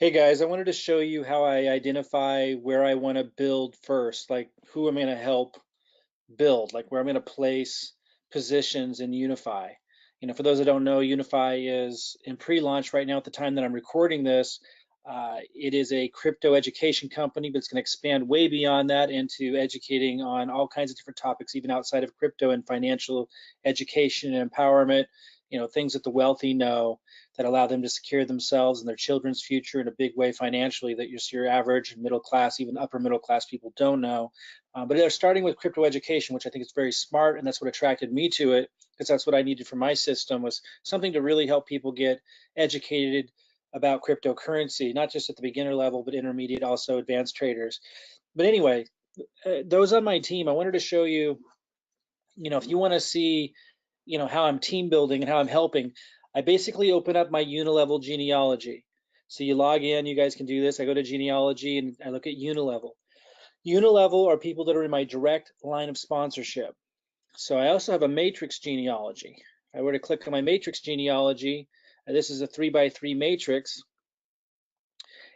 Hey guys, I wanted to show you how I identify where I want to build first, like who I'm going to help build, like where I'm going to place positions in Unifii. For those that don't know, Unifii is in pre-launch right now at the time that I'm recording this. It is a crypto education company, but it's going to expand way beyond that into educating on all kinds of different topics, even outside of crypto and financial education and empowerment, things that the wealthy know that allow them to secure themselves and their children's future in a big way financially that your average middle class, even upper middle class people don't know. But they're starting with crypto education, which I think is very smart, and that's what attracted me to it, because that's what I needed for my system, was something to really help people get educated about cryptocurrency, not just at the beginner level, but intermediate, also advanced traders. But anyway, those on my team, I wanted to show you, if you want to see, how I'm team building and how I'm helping, I basically open up my unilevel genealogy. So you log in, you guys can do this. I go to genealogy and I look at unilevel. Unilevel are people that are in my direct line of sponsorship. So I also have a matrix genealogy. If I were to click on my matrix genealogy, this is a 3x3 matrix.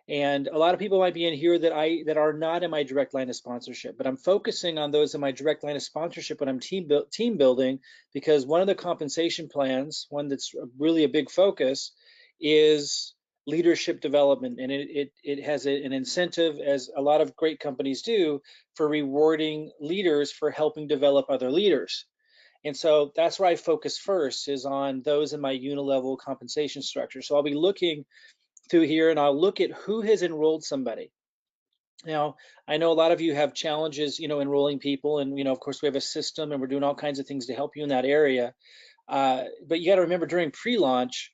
And a lot of people might be in here that are not in my direct line of sponsorship, but I'm focusing on those in my direct line of sponsorship when I'm team building, because one of the compensation plans, one that's really a big focus, is leadership development, and it has an incentive, as a lot of great companies do, for rewarding leaders for helping develop other leaders. And so that's where I focus first, is on those in my unilevel compensation structure. So I'll be looking through here and I'll look at who has enrolled somebody. Now, I know a lot of you have challenges, enrolling people, and of course we have a system and we're doing all kinds of things to help you in that area. But you got to remember, during pre-launch,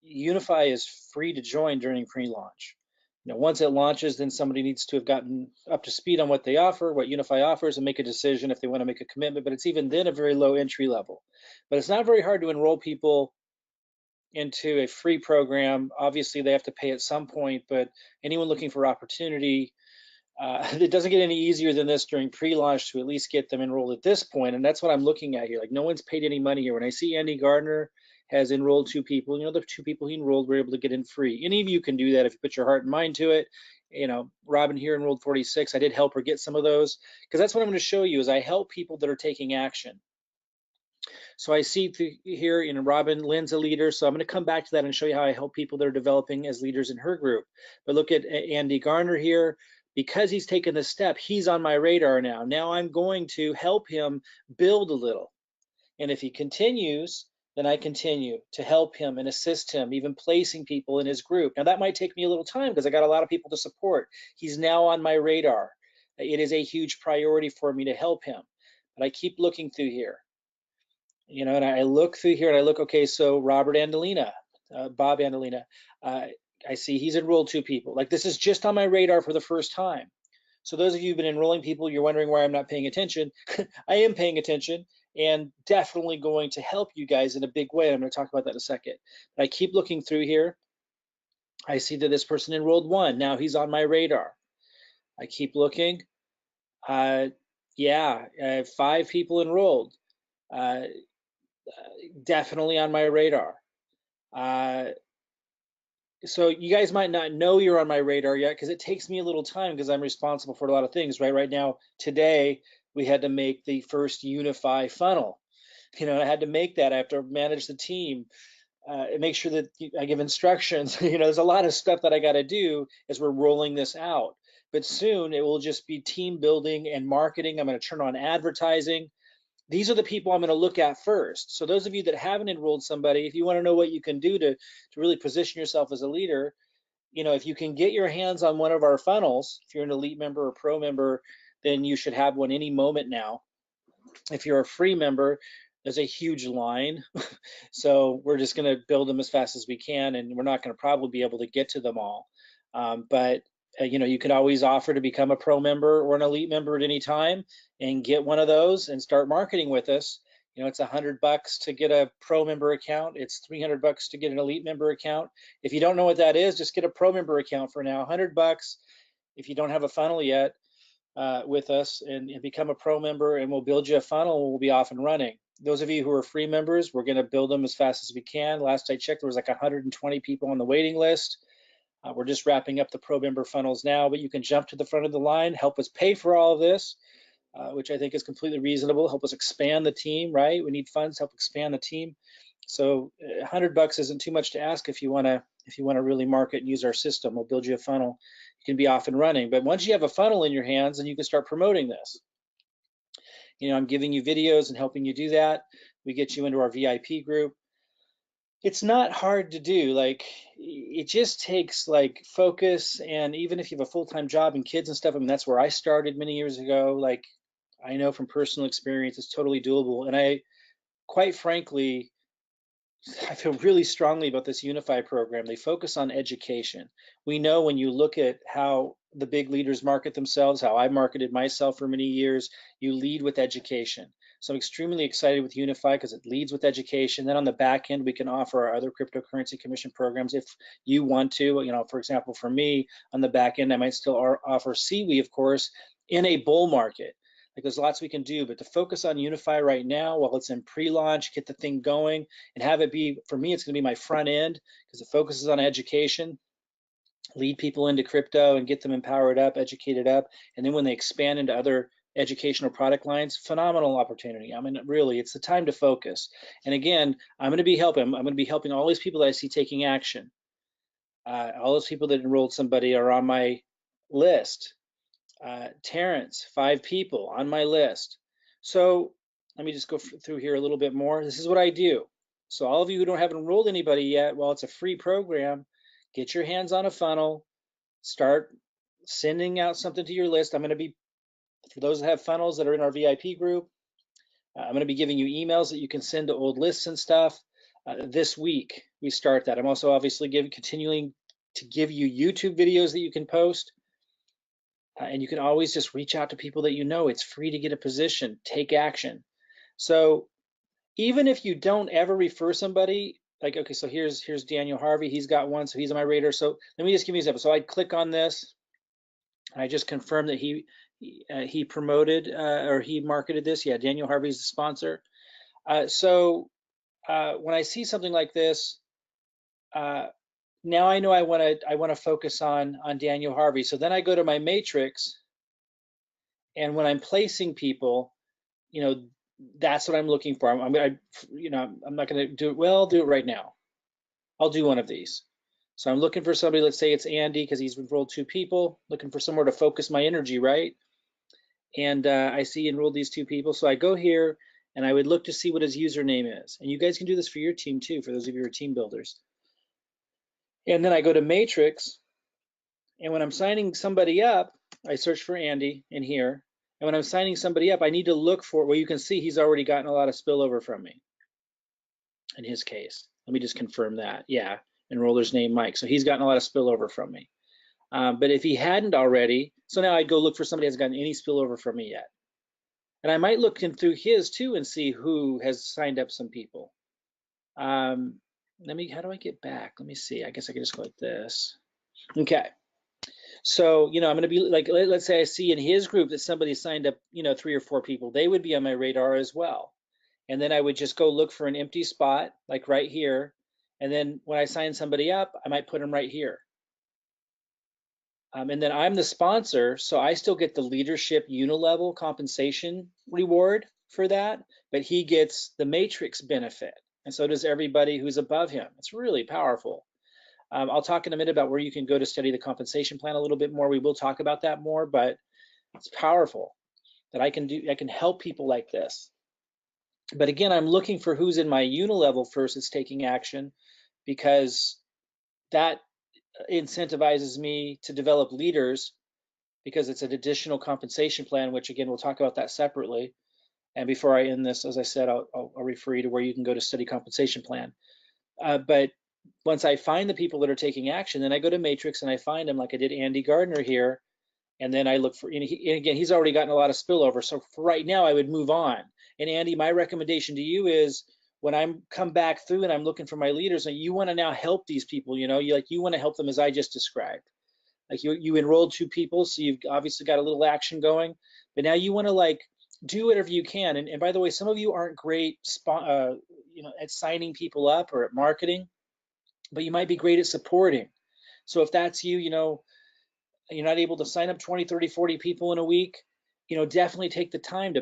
Unifii is free to join during pre-launch. Once it launches, then somebody needs to have gotten up to speed on what they offer, what Unifii offers, and make a decision if they want to make a commitment. But it's even then a very low entry level. But it's not very hard to enroll people into a free program. Obviously, they have to pay at some point, but anyone looking for opportunity, it doesn't get any easier than this during pre-launch to at least get them enrolled at this point. And that's what I'm looking at here. Like, no one's paid any money here. When I see Andy Gardner has enrolled 2 people, the 2 people he enrolled were able to get in free. Any of you can do that if you put your heart and mind to it. Robin here enrolled 46. I did help her get some of those, because that's what I'm going to show you, is I help people that are taking action. So I see here, Robin Lynn's a leader, so I'm going to come back to that and show you how I help people that are developing as leaders in her group. But look at Andy Garner here. Because he's taken this step, he's on my radar now. Now I'm going to help him build a little. And if he continues, then I continue to help him and assist him, even placing people in his group. Now that might take me a little time because I got a lot of people to support. He's now on my radar. It is a huge priority for me to help him. But I keep looking through here. And I look through here and I look, okay, so Robert Andolina, Bob Andolina, I see he's enrolled 2 people. Like, this is just on my radar for the first time. So those of you who've been enrolling people, you're wondering why I'm not paying attention. I am paying attention, and definitely going to help you guys in a big way. I'm going to talk about that in a second. But I keep looking through here. I see that this person enrolled 1. Now he's on my radar. I keep looking. Yeah, I have 5 people enrolled. Definitely on my radar. So you guys might not know you're on my radar yet, because it takes me a little time, because I'm responsible for a lot of things, right? Right now, today, we had to make the first Unifii funnel. I had to make that. I have to manage the team, and make sure that I give instructions. There's a lot of stuff that I got to do as we're rolling this out. But soon it will just be team building and marketing. I'm going to turn on advertising. These are the people I'm going to look at first. So those of you that haven't enrolled somebody, if you want to know what you can do to really position yourself as a leader, if you can get your hands on one of our funnels, if you're an elite member or pro member, then you should have one any moment now. If you're a free member, there's a huge line. So we're just going to build them as fast as we can, and we're not going to probably be able to get to them all. But you can always offer to become a pro member or an elite member at any time and get one of those and start marketing with us. It's $100 to get a pro member account. It's $300 to get an elite member account. If you don't know what that is, just get a pro member account for now. $100 if you don't have a funnel yet with us, and become a pro member, and we'll build you a funnel and we'll be off and running. Those of you who are free members, we're going to build them as fast as we can. Last I checked, there was like 120 people on the waiting list. We're just wrapping up the pro member funnels now, but you can jump to the front of the line, help us pay for all of this, which I think is completely reasonable. Help us expand the team, right? We need funds to help expand the team. So $100 isn't too much to ask if you want to really market and use our system. We'll build you a funnel. You can be off and running. But once you have a funnel in your hands, then you can start promoting this. I'm giving you videos and helping you do that. We get you into our VIP group. It's not hard to do. Like, it just takes like focus, and even if you have a full-time job and kids and stuff, I mean, that's where I started many years ago. Like, I know from personal experience, it's totally doable. And I, quite frankly, I feel really strongly about this Unifii program. They focus on education. We know when you look at how the big leaders market themselves, how I marketed myself for many years, you lead with education. So I'm extremely excited with Unifii because it leads with education. Then on the back end, we can offer our other cryptocurrency commission programs if you want to. For example, for me, on the back end, I might still offer CWE, of course, in a bull market. Like, there's lots we can do, but to focus on Unifii right now while it's in pre-launch, get the thing going, and have it be, for me, it's going to be my front end because it focuses on education, lead people into crypto and get them empowered up, educated up, and then when they expand into other educational product lines, phenomenal opportunity. I mean, really, it's the time to focus. And again, I'm going to be helping all these people that I see taking action. All those people that enrolled somebody are on my list. Terrence, 5 people on my list. So let me just go through here a little bit more. This is what I do. So all of you who haven't enrolled anybody yet, well, it's a free program. Get your hands on a funnel. Start sending out something to your list. I'm going to be, for those that have funnels that are in our VIP group, I'm going to be giving you emails that you can send to old lists and stuff. This week, we start that. I'm also obviously continuing to give you YouTube videos that you can post. And you can always just reach out to people that you know. It's free to get a position. Take action. So even if you don't ever refer somebody, like, okay, so here's Daniel Harvey. He's got one, so he's on my radar. So let me just give you an example. So I click on this. I just confirm that he promoted or he marketed this. Yeah, Daniel Harvey's the sponsor. So when I see something like this, now I know I want to focus on Daniel Harvey. So then I go to my matrix, and when I'm placing people, that's what I'm looking for. I'm not going to do it. Well, I'll do it right now. I'll do one of these. So I'm looking for somebody. Let's say it's Andy because he's enrolled 2 people. Looking for somewhere to focus my energy, right? And I see enrolled these 2 people. So I go here and I would look to see what his username is. And you guys can do this for your team too, for those of you who are team builders. And then I go to Matrix, and when I'm signing somebody up, I search for Andy in here. And when I'm signing somebody up, I need to look for, well, you can see he's already gotten a lot of spillover from me in his case. Let me just confirm that. Yeah, enroller's name, Mike. So he's gotten a lot of spillover from me. But if he hadn't already, so now I'd go look for somebody who hasn't gotten any spillover from me yet. And I might look in through his too and see who has signed up some people. How do I get back? Let me see. I guess I can just go like this. Okay. So, I'm going to be like, let's say I see in his group that somebody signed up, 3 or 4 people. They would be on my radar as well. And then I would just go look for an empty spot, like right here. And then when I sign somebody up, I might put them right here. And then I'm the sponsor, so I still get the leadership unilevel compensation reward for that, but he gets the matrix benefit. And so does everybody who's above him. It's really powerful. I'll talk in a minute about where you can go to study the compensation plan a little bit more. We will talk about that more, but it's powerful that I can help people like this. But again, I'm looking for who's in my unilevel first that's taking action, because that incentivizes me to develop leaders, because it's an additional compensation plan, which again, we'll talk about that separately. And before I end this, as I said, I'll refer you to where you can go to study compensation plan. But once I find the people that are taking action, then I go to Matrix and I find them, like I did Andy Gardner here. And then I look for, and again, he's already gotten a lot of spillover. So for right now, I would move on. And Andy, my recommendation to you is, when I'm come back through and I'm looking for my leaders, and you want to now help these people, you want to help them as I just described. Like you enrolled 2 people, so you've obviously got a little action going, but now you want to do whatever you can. And by the way, some of you aren't great, at signing people up or at marketing, but you might be great at supporting. So if that's you, you're not able to sign up 20, 30, 40 people in a week, definitely take the time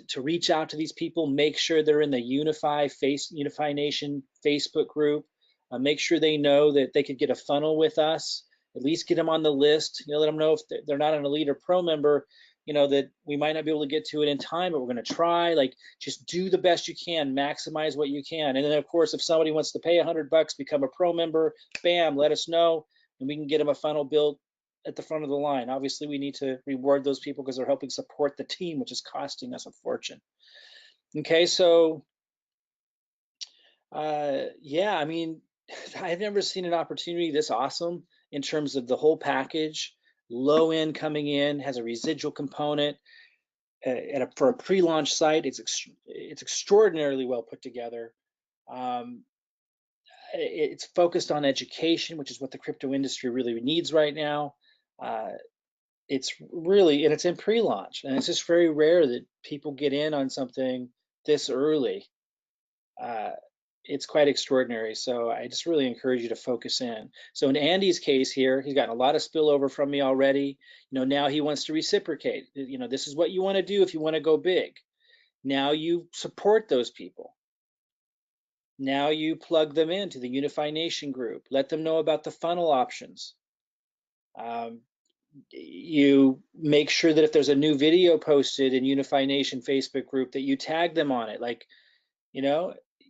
to reach out to these people, make sure they're in the Unifii Nation Facebook group, make sure they know that they could get a funnel with us, at least get them on the list, let them know if they're not an elite or pro member, that we might not be able to get to it in time, but we're going to try. Like, just do the best you can, maximize what you can. And then of course, if somebody wants to pay $100, become a pro member, bam, let us know, and we can get them a funnel built at the front of the line. Obviously, we need to reward those people because they're helping support the team, which is costing us a fortune. Okay, so yeah, I mean, I've never seen an opportunity this awesome in terms of the whole package. Low end coming in, has a residual component. For a pre-launch site, it's extraordinarily well put together. It's focused on education, which is what the crypto industry really needs right now. It's really, and it's in pre-launch, and it's just very rare that people get in on something this early. Uh, it's quite extraordinary. So I just really encourage you to focus in. So in Andy's case here, he's gotten a lot of spillover from me already. Now he wants to reciprocate. This is what you want to do if you want to go big. Now you support those people. Now you plug them into the Unifii Nation group. Let them know about the funnel options. You make sure that if there's a new video posted in Unifii Nation Facebook group that you tag them on it. Like,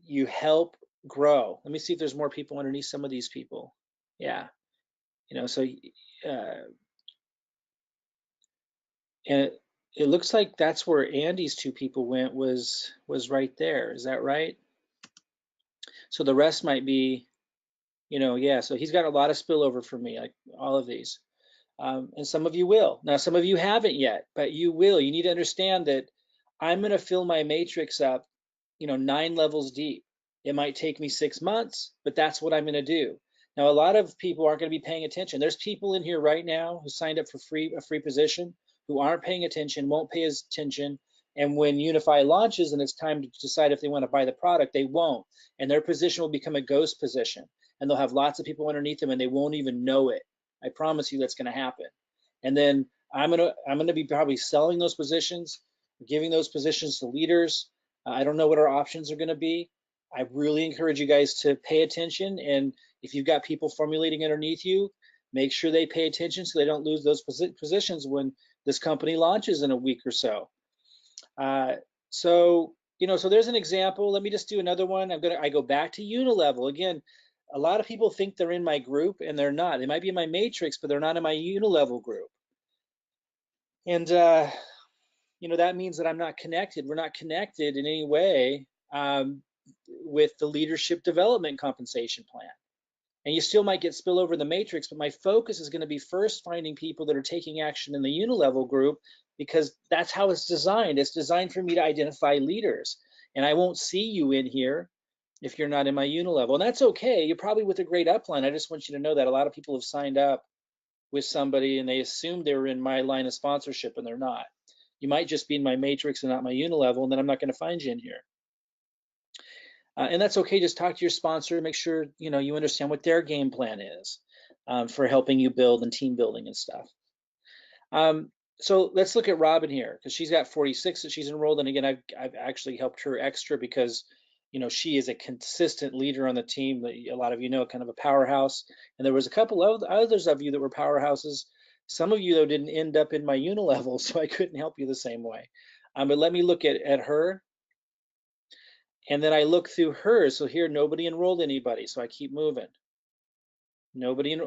you help grow. Let me see if there's more people underneath some of these people. Yeah, so and it looks like that's where Andy's two people went, was right there. Is that right? So the rest might be, yeah, so he's got a lot of spillover for me, like all of these. And some of you will. Now, some of you haven't yet, but you will. You need to understand that I'm going to fill my matrix up, 9 levels deep. It might take me 6 months, but that's what I'm going to do. Now, a lot of people aren't going to be paying attention. There's people in here right now who signed up for a free position, who aren't paying attention, won't pay attention. And when Unifii launches and it's time to decide if they want to buy the product, they won't. And their position will become a ghost position. And they'll have lots of people underneath them and they won't even know it. I promise you that's going to happen. And then I'm gonna be probably selling those positions, giving those positions to leaders. I don't know what our options are going to be. I really encourage you guys to pay attention. And if you've got people formulating underneath you, make sure they pay attention so they don't lose those positions when this company launches in a week or so. So there's an example. Let me just do another one. I go back to Unilevel again. A lot of people think they're in my group and they're not. They might be in my matrix, but they're not in my Unilevel group. And that means that I'm not connected. We're not connected in any way with the leadership development compensation plan. And you still might get spillover in the matrix, but my focus is going to be first finding people that are taking action in the Unilevel group, because that's how it's designed. It's designed for me to identify leaders. And I won't see you in here if you're not in my Unilevel. And that's okay. You're probably with a great upline. I just want you to know that a lot of people have signed up with somebody and they assumed they were in my line of sponsorship and they're not. You might just be in my matrix and not my Unilevel, and then I'm not going to find you in here. And that's okay. Just talk to your sponsor, make sure you understand what their game plan is for helping you build and team building and stuff. So let's look at Robin here, because she's got 46 that she's enrolled. And again, I've actually helped her extra because she is a consistent leader on the team. A lot of kind of a powerhouse. And there was a couple of others of you that were powerhouses. Some of you though didn't end up in my Unilevel, so I couldn't help you the same way. But let me look at her. And then I look through hers. So here, nobody enrolled anybody. So I keep moving. Nobody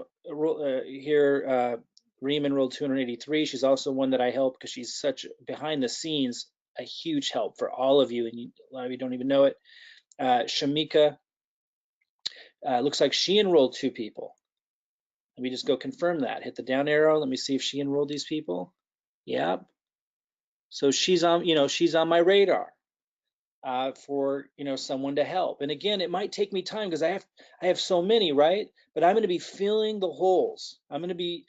here. Reem enrolled 283. She's also one that I help because she's such behind the scenes, a huge help for all of you. And a lot of you don't even know it. Shamika, looks like she enrolled 2 people. Let me just go confirm that. Hit the down arrow. Let me see if she enrolled these people. Yep. So she's on my radar. For someone to help. And again, it might take me time because I have so many, right? But I'm going to be filling the holes. I'm going to be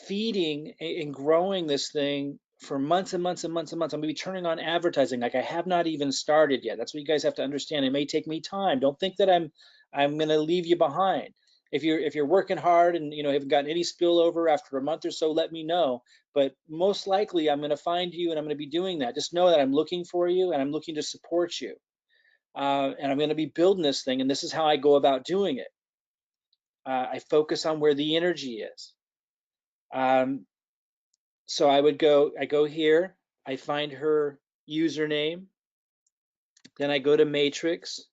feeding and growing this thing for months and months and months and months. I'm going to be turning on advertising like I have not even started yet. That's what you guys have to understand. It may take me time. Don't think that I'm going to leave you behind. If you're working hard and haven't gotten any spillover after a month or so, let me know. But most likely, I'm going to find you, and I'm going to be doing that. Just know that I'm looking for you, and I'm looking to support you. And I'm going to be building this thing, and this is how I go about doing it. I focus on where the energy is. So I go here, I find her username, then I go to matrix,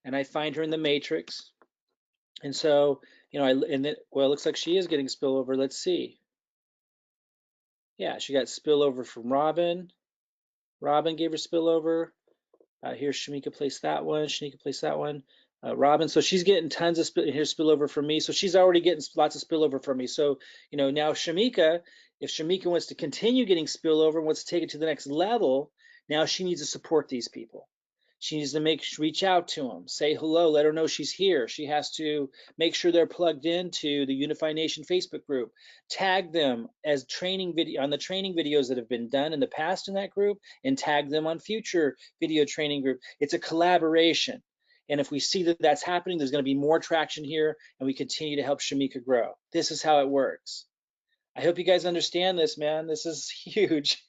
and I find her in the matrix. And so, well, it looks like she is getting spillover. Let's see. Yeah, she got spillover from Robin. Robin gave her spillover. Here's Shamika placed that one. Shanika placed that one. Robin, so she's getting tons of spillover from me. So she's already getting lots of spillover from me. So, now Shamika, if Shamika wants to continue getting spillover, wants to take it to the next level, now she needs to support these people. She needs to reach out to them, say hello, let her know she's here. She has to make sure they're plugged into the Unifii Nation Facebook group, tag them as training video on the training videos that have been done in the past in that group, and tag them on future video training group. It's a collaboration. And if we see that that's happening, there's going to be more traction here, and we continue to help Shamika grow. This is how it works. I hope you guys understand this, man. This is huge.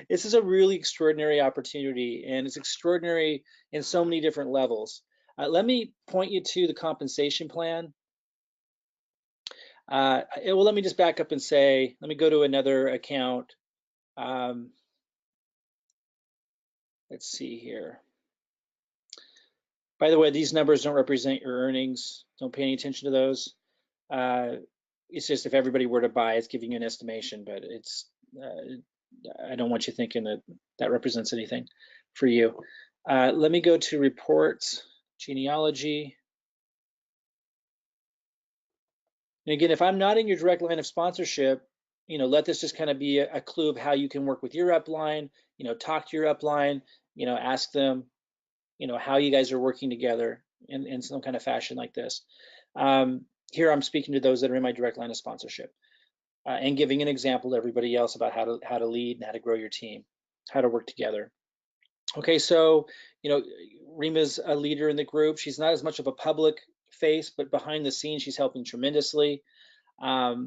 This is a really extraordinary opportunity, and it's extraordinary in so many different levels. Let me point you to the compensation plan. Well, let me just back up and say, let me go to another account. Let's see here. By the way, these numbers don't represent your earnings. Don't pay any attention to those. It's just if everybody were to buy, it's giving you an estimation, but it's I don't want you thinking that that represents anything for you. Let me go to reports, genealogy. And again, if I'm not in your direct line of sponsorship, let this just kind of be a clue of how you can work with your upline, talk to your upline, ask them, how you guys are working together in some kind of fashion like this. Here I'm speaking to those that are in my direct line of sponsorship. And giving an example to everybody else about how to lead and how to grow your team, how to work together. Okay, so Rima's a leader in the group. She's not as much of a public face, but behind the scenes, she's helping tremendously. So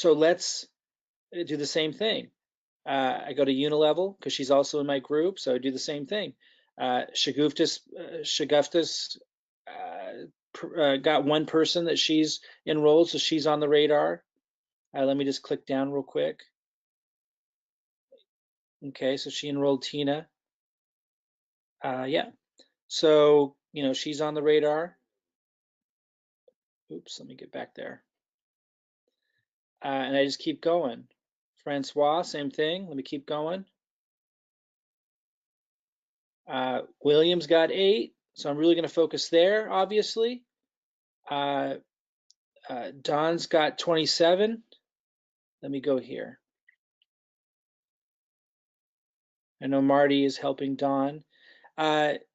let's do the same thing. I go to Unilevel because she's also in my group, so I do the same thing. Shaguftas got one person that she's enrolled, so she's on the radar. Let me just click down real quick. Okay, so she enrolled Tina. Yeah, so she's on the radar. Oops, let me get back there. And I just keep going. Francois, same thing. Let me keep going. William's got 8, so I'm really going to focus there, obviously. Don's got 27. Let me go here. I know Marty is helping Don.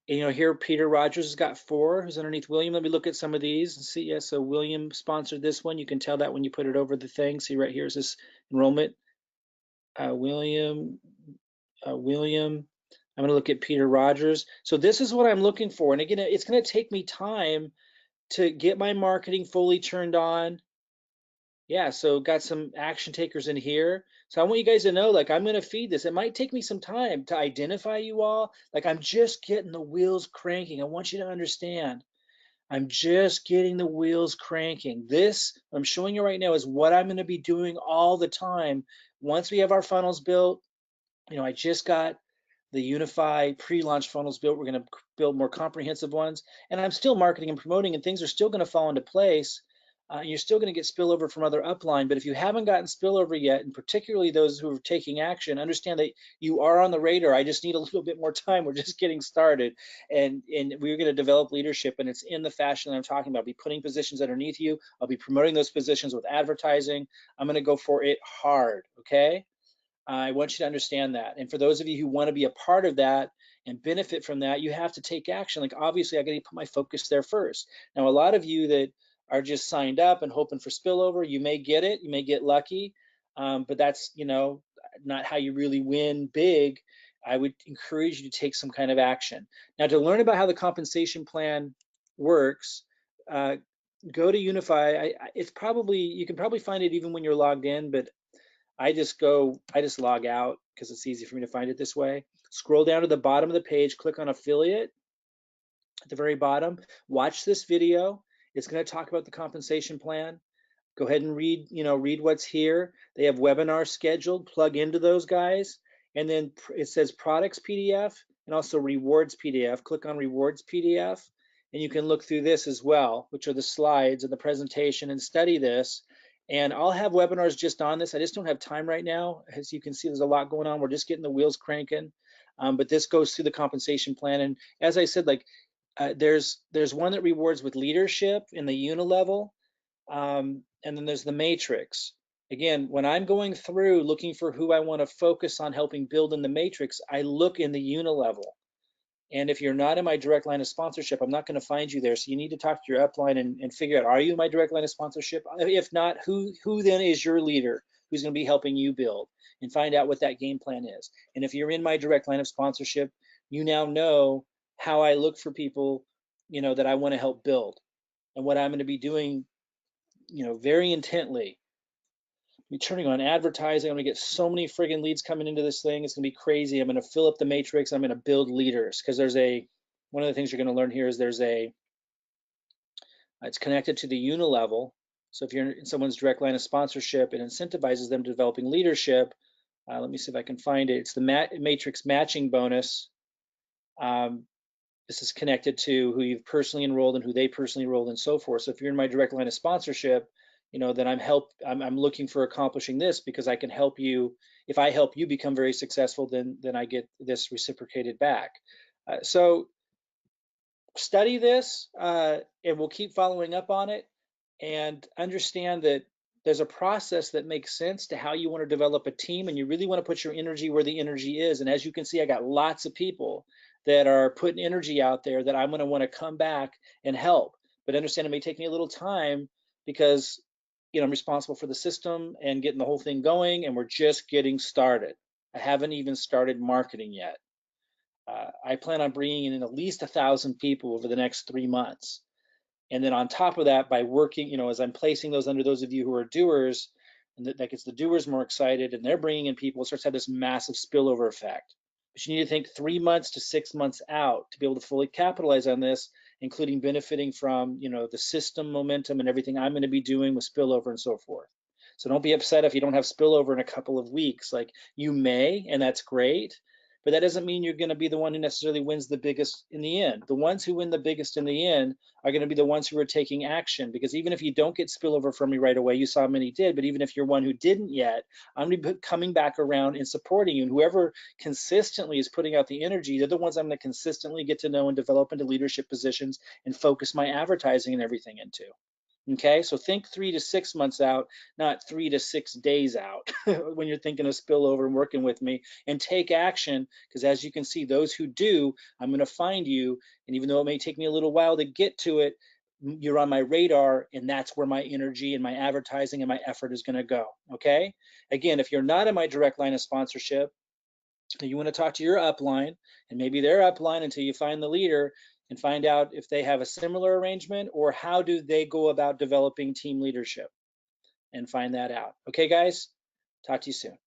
Here Peter Rogers has got 4, who's underneath William. Let me look at some of these and see. Yeah, so William sponsored this one. You can tell that when you put it over the thing. See right here is this enrollment. William. I'm going to look at Peter Rogers. So this is what I'm looking for. And again, it's going to take me time to get my marketing fully turned on. Yeah, so got some action takers in here. So I want you guys to know, like, I'm going to feed this. It might take me some time to identify you all. Like, I'm just getting the wheels cranking. I want you to understand. I'm just getting the wheels cranking. This, I'm showing you right now, is what I'm going to be doing all the time. Once we have our funnels built, I just got the Unifii pre-launch funnels built. We're going to build more comprehensive ones. And I'm still marketing and promoting, and things are still going to fall into place. You're still going to get spillover from other upline, but if you haven't gotten spillover yet, and particularly those who are taking action, understand that you are on the radar. I just need a little bit more time. We're just getting started, and we're going to develop leadership, and it's in the fashion that I'm talking about. I'll be putting positions underneath you. I'll be promoting those positions with advertising. I'm going to go for it hard, okay? I want you to understand that. And for those of you who want to be a part of that and benefit from that, you have to take action. Like, obviously, I got to put my focus there first. Now, a lot of you that are just signed up and hoping for spillover, you may get it, you may get lucky, but that's not how you really win big. I would encourage you to take some kind of action. Now, to learn about how the compensation plan works, go to Unify. It's probably, you can probably find it even when you're logged in, but I just log out because it's easy for me to find it this way. Scroll down to the bottom of the page, click on affiliate at the very bottom. Watch this video. It's going to talk about the compensation plan. Go ahead and read, read what's here. They have webinars scheduled, plug into those guys. And then it says products PDF and also rewards PDF. Click on rewards PDF and you can look through this as well, which are the slides and the presentation, and study this. And I'll have webinars just on this. I just don't have time right now. As you can see, there's a lot going on. We're just getting the wheels cranking. But this goes through the compensation plan. And as I said, like there's one that rewards with leadership in the unilevel. And then there's the matrix. Again, when I'm going through looking for who I want to focus on helping build in the matrix, I look in the unilevel. And if you're not in my direct line of sponsorship, I'm not going to find you there. So you need to talk to your upline and figure out, are you in my direct line of sponsorship? If not, who then is your leader who's going to be helping you build, and find out what that game plan is. And if you're in my direct line of sponsorship, you now know how I look for people, that I want to help build, and what I'm going to be doing, very intently. Be turning on advertising. I'm gonna get so many friggin' leads coming into this thing. It's gonna be crazy. I'm gonna fill up the matrix. I'm gonna build leaders, because one of the things you're gonna learn here is it's connected to the unilevel. So if you're in someone's direct line of sponsorship, it incentivizes them to developing leadership. Let me see if I can find it. It's the matrix matching bonus. This is connected to who you've personally enrolled and who they personally enrolled and so forth. So if you're in my direct line of sponsorship, then I'm looking for accomplishing this, because I can help you. If I help you become very successful, then I get this reciprocated back. So study this, and we'll keep following up on it, and understand that there's a process that makes sense to how you want to develop a team, and you really want to put your energy where the energy is. And as you can see, I got lots of people that are putting energy out there that I'm going to want to come back and help. But understand it may take me a little time, because I'm responsible for the system and getting the whole thing going, and we're just getting started. I haven't even started marketing yet. I plan on bringing in at least 1,000 people over the next 3 months. And then on top of that, by working, as I'm placing those under those of you who are doers, and that gets the doers more excited, and they're bringing in people, it starts to have this massive spillover effect. But you need to think 3 months to 6 months out to be able to fully capitalize on this, including benefiting from, the system momentum and everything I'm going to be doing with spillover and so forth. So don't be upset if you don't have spillover in a couple of weeks. Like, you may, and that's great, but that doesn't mean you're going to be the one who necessarily wins the biggest in the end. The ones who win the biggest in the end are going to be the ones who are taking action, because even if you don't get spillover from me right away, you saw many did, but even if you're one who didn't yet, I'm going to be coming back around and supporting you. And whoever consistently is putting out the energy, they're the ones I'm going to consistently get to know and develop into leadership positions and focus my advertising and everything into. Okay, so think 3 to 6 months out, not 3 to 6 days out when you're thinking of spillover and working with me, and take action, because as you can see, those who do, I'm going to find you. And even though it may take me a little while to get to it, you're on my radar, and that's where my energy and my advertising and my effort is going to go. Okay, again, if you're not in my direct line of sponsorship, you want to talk to your upline and maybe their upline until you find the leader, and find out if they have a similar arrangement, or how do they go about developing team leadership, and find that out. Okay, guys, talk to you soon.